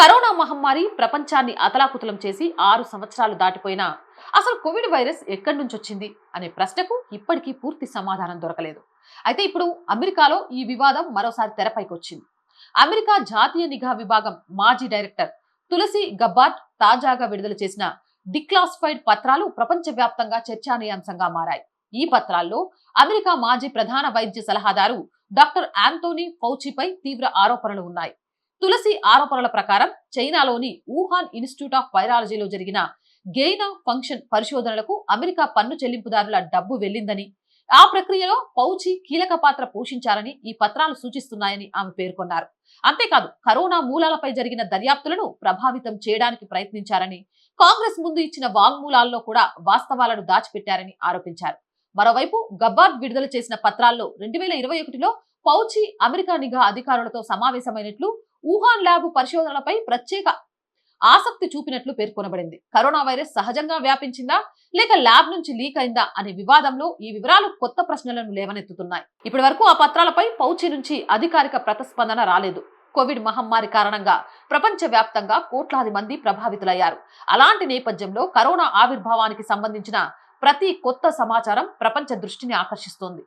Corona మహమ్మారి ప్రపంచాన్ని అతలాకుతలం చేసి 6 సంవత్సరాలు దాటిపోయినా అసలు కోవిడ్ వైరస్ ఎక్కడి నుంచి వచ్చింది అనే ప్రశ్నకు ఇప్పటికీ పూర్తి సమాధానం దొరకలేదు. అయితే ఇప్పుడు అమెరికాలో ఈ వివాదం మరోసారి తెరపైకి వచ్చింది. అమెరికా జాతీయ నిఘా విభాగం మాజీ డైరెక్టర్ తులసి గబ్బార్డ్ తాజాగా విడుదల చేసిన డిక్లాసిఫైడ్ పత్రాలు ప్రపంచవ్యాప్తంగా చర్చానీయాంశంగా మారాయి. ఈ పత్రాల్లో అమెరికా మాజీ ప్రధాన వైద్య సలహాదారు డాక్టర్ ఆంటోనీ ఫౌచీపై తీవ్ర ఆరోపణలు ఉన్నాయి. తులసి ఆరోపణల ప్రకారం చైనాలోని వుహాన్ ఇన్స్టిట్యూట్ ఆఫ్ వైరాలజీలో జరిగిన గెయిన్ ఆఫ్ ఫంక్షన్ పరిశోధనలకు అమెరికా పన్ను చెల్లింపుదారుల డబ్బు వెళ్లిందని, ఆ ప్రక్రియలో ఫౌచి కీలక పాత్ర పోషించారని ఈ పత్రాలు సూచిస్తున్నాయని ఆమె పేర్కొన్నారు. అంతేకాదు కరోనా మూలాలపై జరిగిన దర్యాప్తులను ప్రభావితం చేయడానికి ప్రయత్నించారని, కాంగ్రెస్ ముందు ఇచ్చిన వాంగ్మూలాల్లో కూడా వాస్తవాలను దాచిపెట్టారని ఆరోపించారు. మరోవైపు గబ్బార్డ్ విడుదల చేసిన పత్రాల్లో 2021లో ఫౌచి అమెరికా నిఘా అధికారులతో సమావేశమైనట్లు, వుహాన్ ల్యాబ్ పరిశోధనలపై ప్రత్యేక ఆసక్తి చూపినట్లు పేర్కొనబడింది. కరోనా వైరస్ సహజంగా వ్యాపించిందా లేక ల్యాబ్ నుంచి లీక్ అయిందా అనే వివాదంలో ఈ వివరాలు కొత్త ప్రశ్నలను లేవనెత్తుతున్నాయి. ఇప్పటి వరకు ఆ పత్రాలపై ఫౌచి నుంచి అధికారిక ప్రతిస్పందన రాలేదు. కోవిడ్ మహమ్మారి కారణంగా ప్రపంచ వ్యాప్తంగా కోట్లాది మంది ప్రభావితులయ్యారు. అలాంటి నేపథ్యంలో కరోనా ఆవిర్భావానికి సంబంధించిన ప్రతి కొత్త సమాచారం ప్రపంచ దృష్టిని ఆకర్షిస్తోంది.